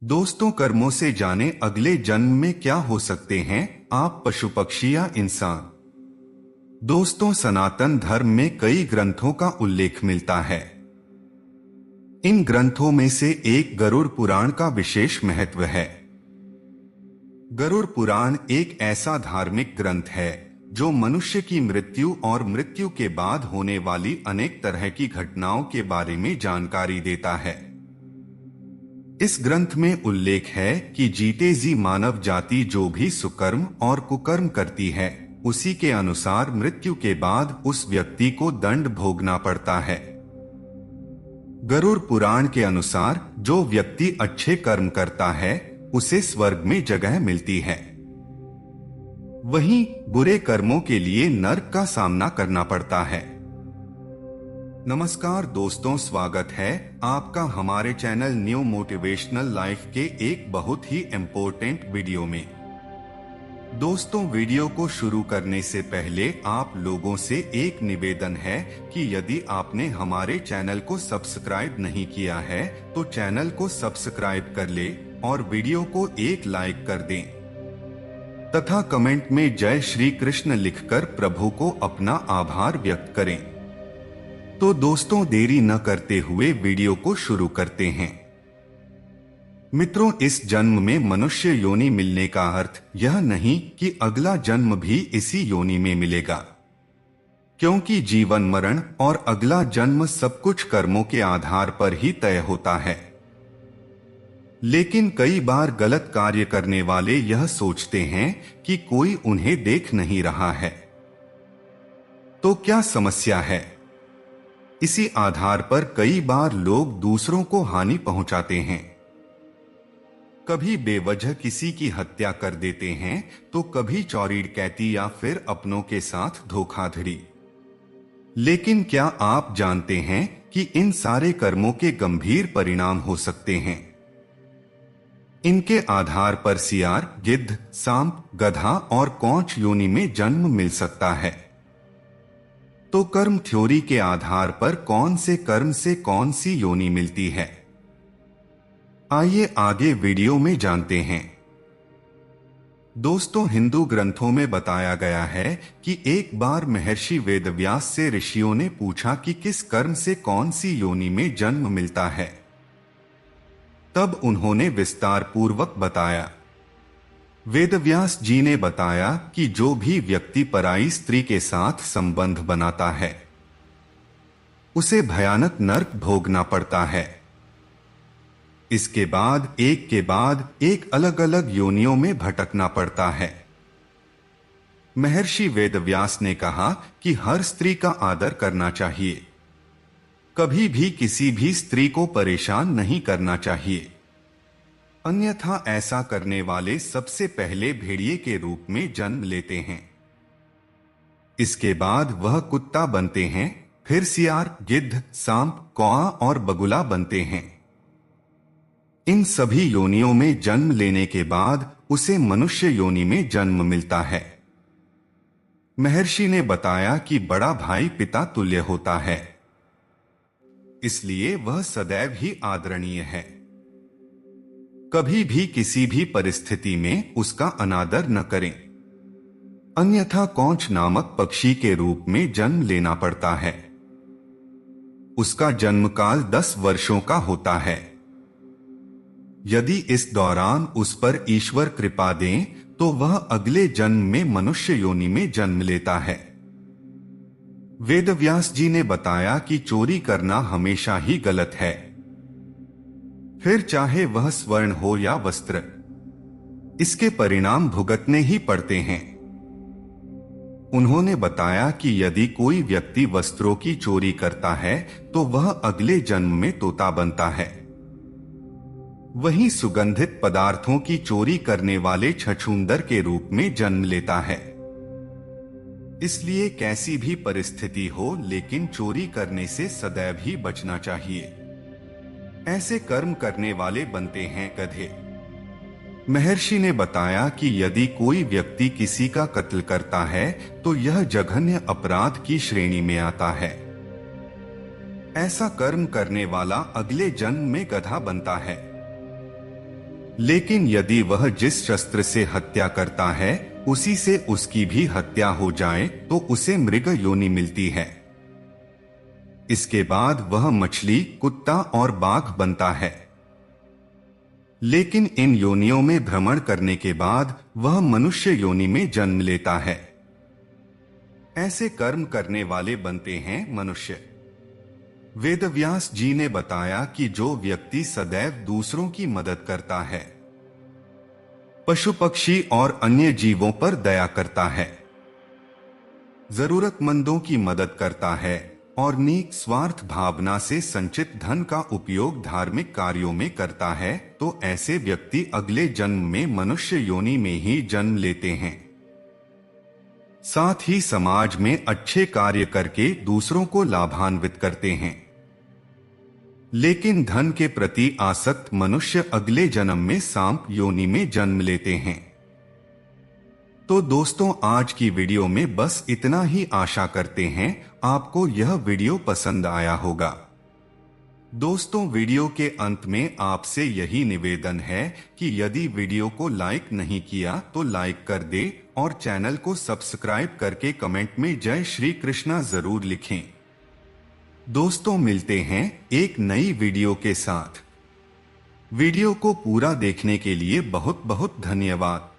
दोस्तों, कर्मों से जाने अगले जन्म में क्या हो सकते हैं आप, पशु पक्षी या इंसान। दोस्तों, सनातन धर्म में कई ग्रंथों का उल्लेख मिलता है। इन ग्रंथों में से एक गरुड़ पुराण का विशेष महत्व है। गरुड़ पुराण एक ऐसा धार्मिक ग्रंथ है जो मनुष्य की मृत्यु और मृत्यु के बाद होने वाली अनेक तरह की घटनाओं के बारे में जानकारी देता है। इस ग्रंथ में उल्लेख है कि जीते जी मानव जाति जो भी सुकर्म और कुकर्म करती है, उसी के अनुसार मृत्यु के बाद उस व्यक्ति को दंड भोगना पड़ता है। गरुड़ पुराण के अनुसार जो व्यक्ति अच्छे कर्म करता है उसे स्वर्ग में जगह मिलती है, वहीं बुरे कर्मों के लिए नरक का सामना करना पड़ता है। नमस्कार दोस्तों, स्वागत है आपका हमारे चैनल न्यू मोटिवेशनल लाइफ के एक बहुत ही इम्पोर्टेंट वीडियो में। दोस्तों, वीडियो को शुरू करने से पहले आप लोगों से एक निवेदन है कि यदि आपने हमारे चैनल को सब्सक्राइब नहीं किया है तो चैनल को सब्सक्राइब कर ले और वीडियो को एक लाइक कर दें तथा कमेंट में जय श्री कृष्ण लिखकर प्रभु को अपना आभार व्यक्त करें। तो दोस्तों, देरी न करते हुए वीडियो को शुरू करते हैं। मित्रों, इस जन्म में मनुष्य योनि मिलने का अर्थ यह नहीं कि अगला जन्म भी इसी योनि में मिलेगा, क्योंकि जीवन मरण और अगला जन्म सब कुछ कर्मों के आधार पर ही तय होता है। लेकिन कई बार गलत कार्य करने वाले यह सोचते हैं कि कोई उन्हें देख नहीं रहा है। तो क्या समस्या है? इसी आधार पर कई बार लोग दूसरों को हानि पहुंचाते हैं। कभी बेवजह किसी की हत्या कर देते हैं तो कभी चोरी डकैती या फिर अपनों के साथ धोखाधड़ी। लेकिन क्या आप जानते हैं कि इन सारे कर्मों के गंभीर परिणाम हो सकते हैं? इनके आधार पर सियार, गिद्ध, सांप, गधा और कौंच योनि में जन्म मिल सकता है। तो कर्म थ्योरी के आधार पर कौन से कर्म से कौन सी योनि मिलती है, आइए आगे वीडियो में जानते हैं। दोस्तों, हिंदू ग्रंथों में बताया गया है कि एक बार महर्षि वेदव्यास से ऋषियों ने पूछा कि किस कर्म से कौन सी योनि में जन्म मिलता है। तब उन्होंने विस्तार पूर्वक बताया। वेदव्यास जी ने बताया कि जो भी व्यक्ति पराई स्त्री के साथ संबंध बनाता है उसे भयानक नरक भोगना पड़ता है। इसके बाद एक के बाद एक अलग अलग योनियों में भटकना पड़ता है। महर्षि वेदव्यास ने कहा कि हर स्त्री का आदर करना चाहिए, कभी भी किसी भी स्त्री को परेशान नहीं करना चाहिए, अन्यथा ऐसा करने वाले सबसे पहले भेड़िए के रूप में जन्म लेते हैं। इसके बाद वह कुत्ता बनते हैं, फिर सियार, गिद्ध, सांप, कौआ और बगुला बनते हैं। इन सभी योनियों में जन्म लेने के बाद उसे मनुष्य योनि में जन्म मिलता है। महर्षि ने बताया कि बड़ा भाई पिता तुल्य होता है, इसलिए वह सदैव ही आदरणीय है। कभी भी किसी भी परिस्थिति में उसका अनादर न करें, अन्यथा कौंच नामक पक्षी के रूप में जन्म लेना पड़ता है। उसका जन्मकाल 10 वर्षों का होता है। यदि इस दौरान उस पर ईश्वर कृपा दें तो वह अगले जन्म में मनुष्य योनि में जन्म लेता है। वेदव्यास जी ने बताया कि चोरी करना हमेशा ही गलत है, फिर चाहे वह स्वर्ण हो या वस्त्र, इसके परिणाम भुगतने ही पड़ते हैं। उन्होंने बताया कि यदि कोई व्यक्ति वस्त्रों की चोरी करता है तो वह अगले जन्म में तोता बनता है, वहीं सुगंधित पदार्थों की चोरी करने वाले छछूंदर के रूप में जन्म लेता है। इसलिए कैसी भी परिस्थिति हो, लेकिन चोरी करने से सदैव ही बचना चाहिए। ऐसे कर्म करने वाले बनते हैं गधे। महर्षि ने बताया कि यदि कोई व्यक्ति किसी का कत्ल करता है तो यह जघन्य अपराध की श्रेणी में आता है। ऐसा कर्म करने वाला अगले जन्म में गधा बनता है। लेकिन यदि वह जिस शस्त्र से हत्या करता है उसी से उसकी भी हत्या हो जाए तो उसे मृग योनि मिलती है। इसके बाद वह मछली, कुत्ता और बाघ बनता है। लेकिन इन योनियों में भ्रमण करने के बाद वह मनुष्य योनि में जन्म लेता है। ऐसे कर्म करने वाले बनते हैं मनुष्य। वेदव्यास जी ने बताया कि जो व्यक्ति सदैव दूसरों की मदद करता है, पशु पक्षी और अन्य जीवों पर दया करता है, जरूरतमंदों की मदद करता है और नीक स्वार्थ भावना से संचित धन का उपयोग धार्मिक कार्यों में करता है, तो ऐसे व्यक्ति अगले जन्म में मनुष्य योनि में ही जन्म लेते हैं। साथ ही समाज में अच्छे कार्य करके दूसरों को लाभान्वित करते हैं। लेकिन धन के प्रति आसक्त मनुष्य अगले जन्म में सांप योनि में जन्म लेते हैं। तो दोस्तों, आज की वीडियो में बस इतना ही। आशा करते हैं आपको यह वीडियो पसंद आया होगा। दोस्तों, वीडियो के अंत में आपसे यही निवेदन है कि यदि वीडियो को लाइक नहीं किया तो लाइक कर दे और चैनल को सब्सक्राइब करके कमेंट में जय श्री कृष्णा जरूर लिखें। दोस्तों, मिलते हैं एक नई वीडियो के साथ। वीडियो को पूरा देखने के लिए बहुत बहुत धन्यवाद।